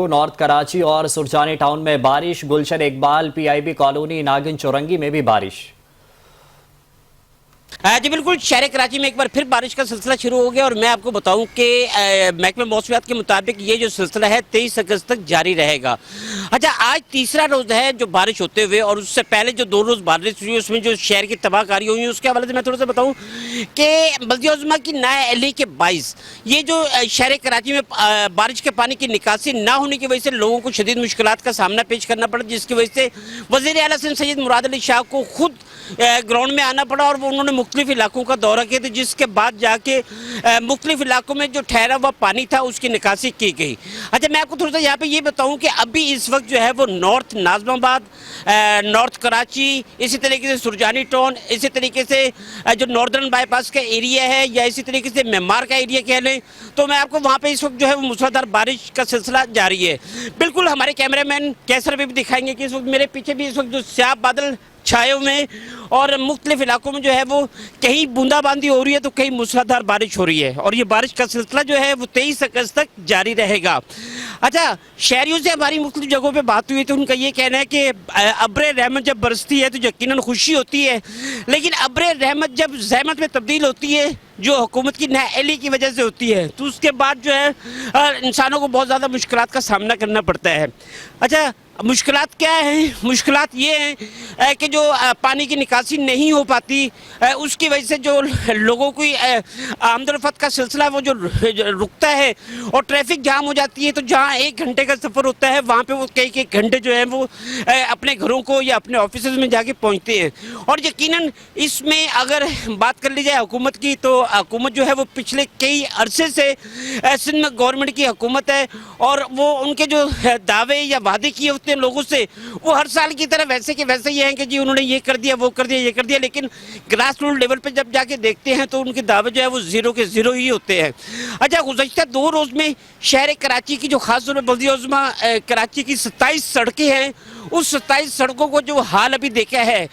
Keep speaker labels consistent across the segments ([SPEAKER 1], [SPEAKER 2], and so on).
[SPEAKER 1] शुरू। नॉर्थ कराची और सुरजानी टाउन में बारिश। गुलशन इकबाल PIB कॉलोनी नागिन चौरंगी में भी बारिश।
[SPEAKER 2] जी बिल्कुल, शहर कराची में एक बार फिर बारिश का सिलसिला शुरू हो गया और मैं आपको बताऊं कि महकमे मौसमियात के मुताबिक ये जो सिलसिला है 23 अगस्त तक जारी रहेगा। अच्छा, आज तीसरा रोज है जो बारिश होते हुए, और उससे पहले जो 2 रोज बारिश हुई उसमें जो शहर की तबाहकारी हुई उसके हवाले से मैं थोड़ा सा बताऊं कि बल्दिया की नाअहली के बाइस ये जो शहर कराची में बारिश के पानी की निकासी ना होने की वजह से लोगों को शदीद मुश्किलात का सामना पेश करना पड़ा, जिसकी वजह से वज़ीर आला सैयद मुराद अली शाह को खुद ग्राउंड में आना पड़ा और उन्होंने मुख्तलिफ इलाकों का दौरा किया था, जिसके बाद जाके मुख्तलिफ इलाकों में जो ठहरा हुआ पानी था उसकी निकासी की गई। अच्छा, मैं आपको थोड़ा सा यहाँ पे ये बताऊँ कि अभी इस वक्त जो है वो नॉर्थ नाज़िमाबाद, नॉर्थ कराची, इसी तरीके से सुरजानी टाउन, इसी तरीके से जो नॉर्दर्न बाईपास का एरिया है या इसी तरीके से मेमार का एरिया कह लें, तो मैं आपको वहाँ पे इस वक्त जो है वो मूसलाधार बारिश का सिलसिला जारी है। बिल्कुल हमारे कैमरामैन कैसर भी दिखाएंगे कि इस वक्त मेरे पीछे भी इस वक्त जो स्याह बादल छाए हुए हैं और मुख्तलिफ इलाकों में जो है वो कहीं बूंदाबांदी हो रही है तो कहीं मूसलाधार बारिश हो रही है, और ये बारिश का सिलसिला जो है वो 23 अगस्त तक जारी रहेगा। अच्छा, शहरियों से हमारी मुख्तलिफ जगहों पे बात हुई तो उनका ये कहना है कि अब्र रहमत जब बरसती है तो यकीनन खुशी होती है, लेकिन अब्र रहमत जब ज़हमत में तब्दील होती है जो हुकूमत की नाअहली की वजह से होती है तो उसके बाद जो है इंसानों को बहुत ज़्यादा मुश्किलात का सामना करना पड़ता है। अच्छा, मुश्किलात क्या है? मुश्किलात ये हैं कि जो पानी की निकासी नहीं हो पाती, उसकी वजह से जो लोगों की आमदरफत का सिलसिला वो जो रुकता है और ट्रैफिक जाम हो जाती है, तो जहाँ 1 घंटे का सफ़र होता है वहाँ पे वो कई घंटे जो है वो अपने घरों को या अपने ऑफिस में जाके पहुँचते हैं। और यकीनन इसमें अगर बात कर ली जाए हुकूमत की, तो हुकूमत जो है वो पिछले कई अरसे से सिंध में गवर्नमेंट की हुकूमत है और वो उनके जो दावे या वादे किए होते हैं लोगों से वो हर साल की तरह वैसे के वैसे ही हैं कि जी उन्होंने ये कर दिया, वो कर दिया, ये कर दिया, लेकिन ग्रास रूट लेवल पे जब जाके देखते हैं तो उनके दावे जो है वो 0 के 0 ही होते हैं। अच्छा, गुज़श्ता 2 रोज़ में शहर कराची की जो खास तौर पर बल्दिया कराची की 27 सड़कें हैं, उस 27 सड़कों को जो हाल अभी देखा है,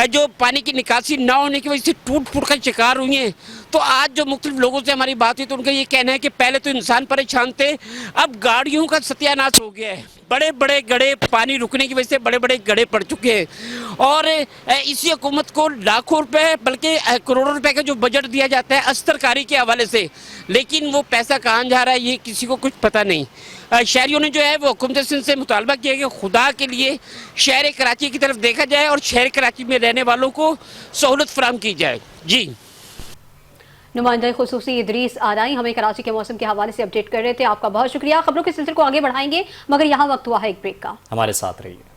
[SPEAKER 2] जो पानी की निकासी ना होने की वजह से टूट फूट का शिकार हुई हैं, तो आज जो मुख्तलिफ लोगों से हमारी बात हुई तो उनका ये कहना है कि पहले तो इंसान परेशान थे, अब गाड़ियों का सत्यानाश हो गया है। बड़े बड़े गड्ढे, पानी रुकने की वजह से बड़े बड़े गड्ढे पड़ चुके हैं और इसी हुकूमत को लाखों रुपए बल्कि करोड़ों रुपए का जो बजट दिया जाता है अस्तरकारी के हवाले से, लेकिन वो पैसा कहाँ जा रहा है ये किसी को कुछ पता नहीं। शहरियों ने जो है वो हुकूमत सिंध से मुतालबा किया कि खुदा के लिए शहर कराची की तरफ देखा जाए और शहर कराची में रहने वालों को सहूलत फराहम की जाए। जी,
[SPEAKER 3] नुमाइंदा खुसूसी इदरीस आदाई हमें कराची के मौसम के हवाले से अपडेट कर रहे थे। आपका बहुत शुक्रिया। खबरों के सिलसिले को आगे बढ़ाएंगे मगर यहाँ वक्त हुआ है एक ब्रेक का।
[SPEAKER 1] हमारे साथ रहिए।